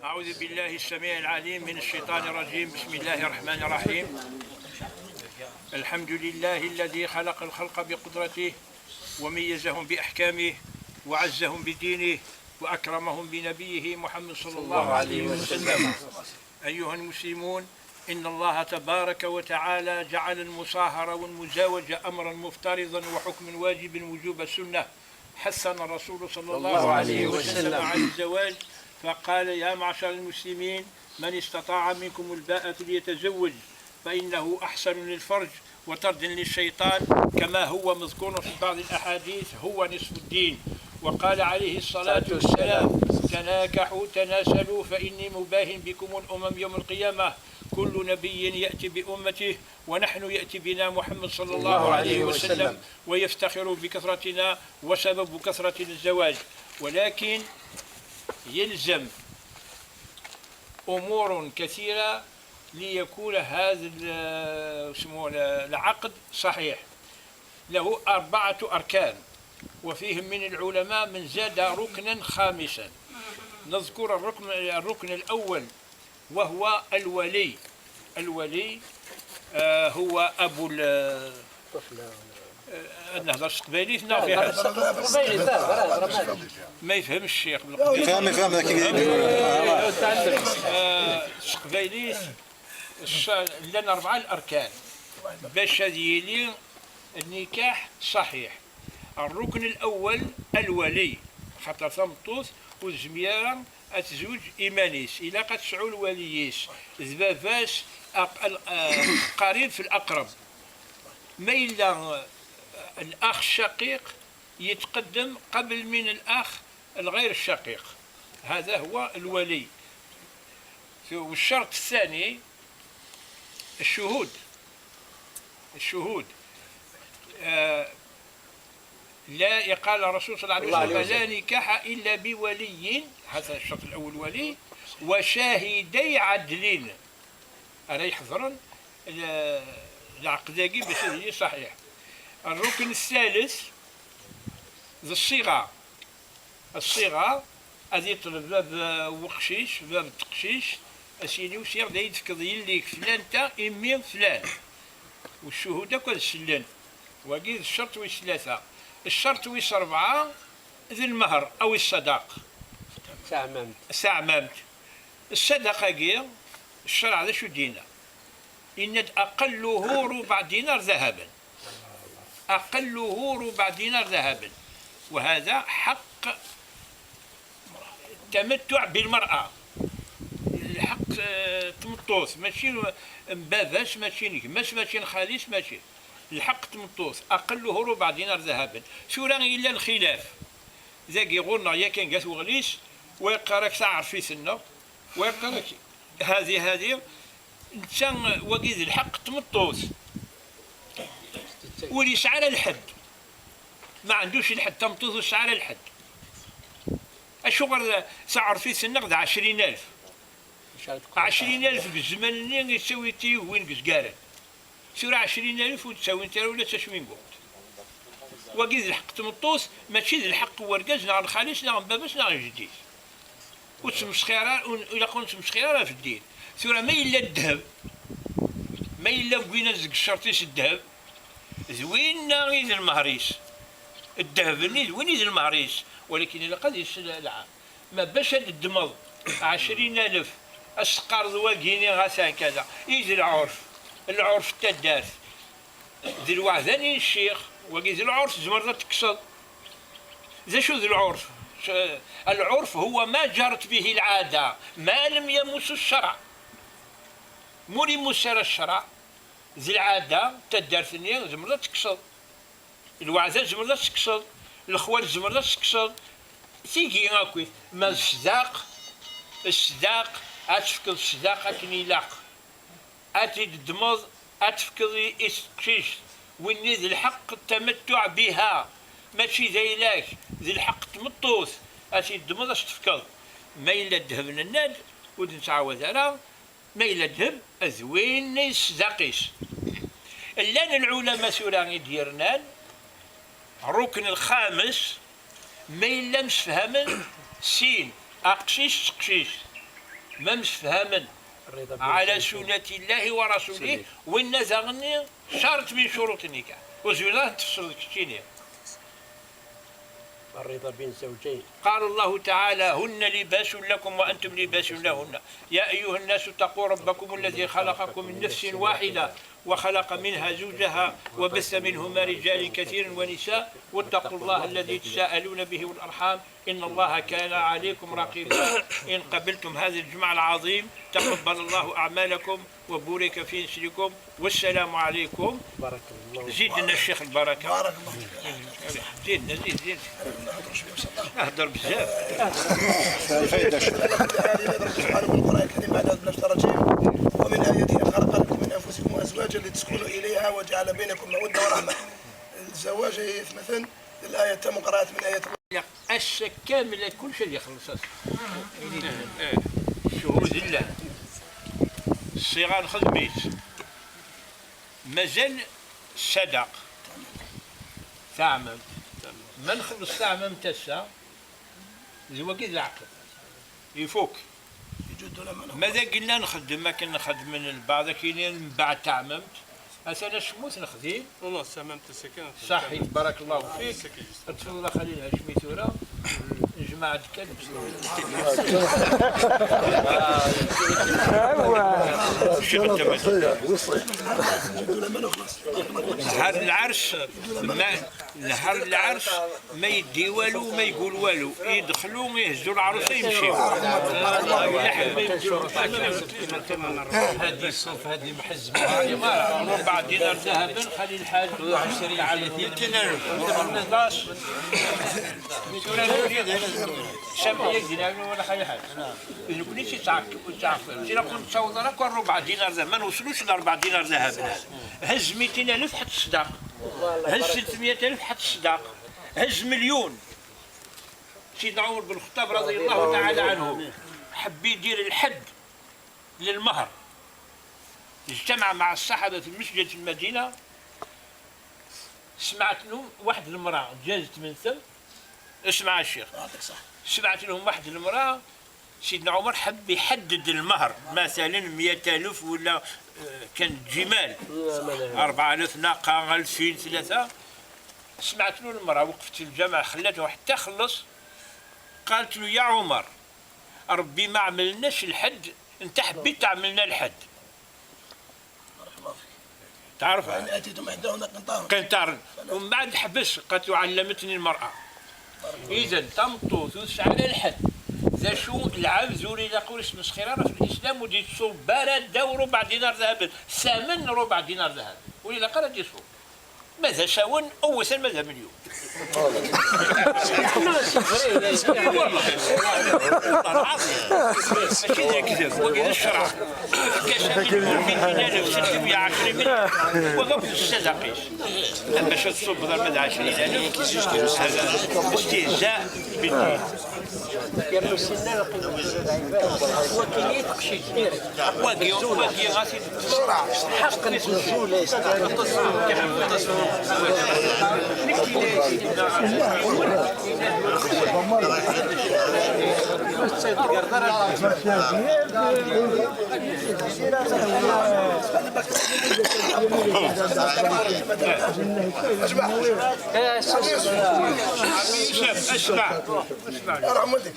أعوذ بالله السميع العليم من الشيطان الرجيم. بسم الله الرحمن الرحيم. الحمد لله الذي خلق الخلق بقدرته وميزهم بأحكامه وعزهم بدينه وأكرمهم بنبيه محمد صلى الله عليه وسلم. أيها المسلمون، إن الله تبارك وتعالى جعل المصاهرة والمزاوجة أمرا مفترضا وحكم واجب وجوب السنة. حثنا الرسول صلى الله عليه وسلم على الزواج فقال: يا معشر المسلمين، من استطاع منكم الباءة فليتزوج فإنه أحسن للفرج وطرد للشيطان، كما هو مذكور في بعض الأحاديث هو نصف الدين. وقال عليه الصلاة والسلام: تناكحوا تناسلوا فإني مباهن بكم الأمم يوم القيامة. كل نبي يأتي بأمته ونحن يأتي بنا محمد صلى الله عليه وسلم ويفتخر بكثرتنا وسبب كثرة الزواج. ولكن يلزم أمور كثيرة ليكون هذا العقد صحيح. له 4 أركان، وفيهم من العلماء من زاد ركنا خامسا. نذكر الركن الأول وهو الولي. الولي هو أبو النهضة السقبيليت. ما يفهم الشيخ يفهم السقبيليت. لنا 4 الأركان باش يلي النكاح صحيح. الركن الأول الولي، خاطر ثم طوث والزميارة الزوج إيمانيس إلا قد تسعوا الولييس ذبافاس قريب في الأقرب. ما إلا الأخ الشقيق يتقدم قبل من الأخ الغير الشقيق، هذا هو الولي. والشرط الثاني الشهود. لا قال الرسول صلى الله عليه وسلم: لا نكاح إلا بولي، هذا الشرط الأول ولي، وشاهدي عدل. أنا يحضرن العقد باش يجي صحيح. الركن الثالث الصيغة. الصيغة هذه يطلب باب وقشيش باب تقشيش أسيدي وسير دا يتفكض يليك فلان تا إمي فلان، والشهودة كل سلان. وقيد الشرط ويس 3. الشرط ويس 4 ذي المهر أو الصداق. ساعممت. الصدقة قير الشرع هذا شو دينا؟ إن أقله ربع دينار ذهبا. أقله ربع دينار ذهبا، وهذا حق التمتع بالمرأة. الحق تمطوث، ماشي مباباس، ماشي نكماس، ماشي نخاليس، ماشي الحق تمطوث. أقله ربع دينار ذهبا. شو راه إلا الخلاف ذاك غورنا يا كان قاس وغليس ويقراك ساعة في سنة ويقراك هذه إنسان وقيد الحق تمطوث. وليس على الحد، ما عندوش الحد تمطوث على الحد. الشغل سعر في سنة 20,000. 20,000 بالزمن اللي يسوي تي وين قسقارن سورة 20,000 وتساوي انت ولا تشوين قوت. وقيد الحق تمطوث ماشي الحق ورقاز ناع الخالص ناع باباس ناع الجديد. وتمسخيرة ولا كنت مسخيرة في الدين. سورة ما إلا الذهب، ما إلا بقينا زق الشرطيس الذهب زوين غير المهريس. الذهب وين يد المهريس، ولكن إلا قد يسال العام ما باش الدمض 20,000 السقار ذواقيني غاسان كذا يجي العرف التدارس ذي الوعداني الشيخ وقي ذي العرف زمرة تكسر. ذا شو ذي العرف؟ العرف هو ما جرت به العادة ما لم يمس الشرع. مولي مسر الشرع ذي العادة تدارثني زمرة تكسر، الوعدان زمرة تكسر، الخوال زمرة تكسر. تيجي هاكوي ما الصداق أتفكر الصداق أكني لاق أتي الدمض أتفكر إسكشيش وإني ذي الحق التمتع بها ماشي ذيلاك ذي الحق تمطوث. أتي الدمض أتفكر ما إلا الذهب الناد ودن تعاود على ما إلا الذهب أذوين الصداقيس. اللان العلماء سوراني ديرنان الركن الخامس ما إلا مسفهما سين أقشيش تقشيش ما مسفهما على سنة الله ورسوله وإن زغني شرط من شروط النكاح وزولا تفصل كتيني. الرضا بين الزوجين. قال الله تعالى هن لباس لكم وأنتم لباس لهن يا أيها الناس اتقوا ربكم الذي خلقكم من نفس واحدة وخلق منها زوجها وبث منهما رجالا كثيرا ونساء واتقوا الله الذي تساءلون به والأرحام إن الله كان عليكم رقيبا. إن قبلتم هذا الجمع العظيم تقبل الله أعمالكم وبورك في نسلكم والسلام عليكم. بارك الله. زيد لنا الشيخ البركة. بارك الله فيك. زيدنا زيد اهدر بزاف. فائدة سبحانه بالقرآن الكريم بعد أعوذ بالله من الشيطان الرجيم ومن آياته خلق لكم من أنفسكم أزواجا لتسكنوا إليها وجعل بينكم مودة ورحمة. الزواج مثلا الآية تم قراءة من آية الشك كامل كل شيء يخلص شهود الله الصغار خدميت مازال صدق تعمم ما نخلص تعمم تسا الوقت العقل يفوك ماذا قلنا نخدم ما كنا نخدم من البعض كاينين من بعد تعممت أنا شموت نخدم والله سممت السكن صحيح بارك الله فيك تفضل خليل هاشمي ثورة جماعة الكلب نهار العرس نهار العرس ما يدي والو ما يقول والو يدخلوا يهزوا العروسه يمشيو هذه الصوف هذه محزمه 4 دينار ذهبا خلي الحاج 20 على 200 شامية دينار ولا حاجة إذا كنت تعرف إذا كنت تصور لك 4 دينار ذهب ما نوصلوش ل 4 دينار ذهب هز 200,000 حتى الصداق هز 300,000 حتى الصداق هز 1,000,000 سيدنا عمر بن الخطاب رضي الله تعالى عنه حب يدير الحد للمهر اجتمع مع الصحابة في مسجد المدينة سمعت لهم واحد المرأة جازت من ثم اسمع الشيخ سمعت لهم واحد المرأة سيدنا عمر حب يحدد المهر مثلا 100,000 ولا كان جمال 4,000 ناقة 2000 3 سمعت له المرأة وقفت في الجامع خلته حتى خلص قالت له يا عمر ربي ما عملناش الحد انت حبيت تعملنا الحد تعرف اتيتم احداهن قنطار ومن بعد حبس قالت له علمتني المرأة إذا تمطوث على الحد ذا شو العام زوري يقول اسم صخيرة في الإسلام ودي تصوم برد وربع دينار ذهب ثمن ربع دينار ذهب وإلا قرد يصوم ماذا شاون أوسا ماذا مليون والله ماشي ذا كذب وكذا الشرع كشف من 610 وقف الصدقيش باش تصوم بدل ما 20,000 هذا استهزاء بالدين يرمي السنة وكاين يتقشي كثير واقي غاسي حق الزولة اسمع ارحم والديك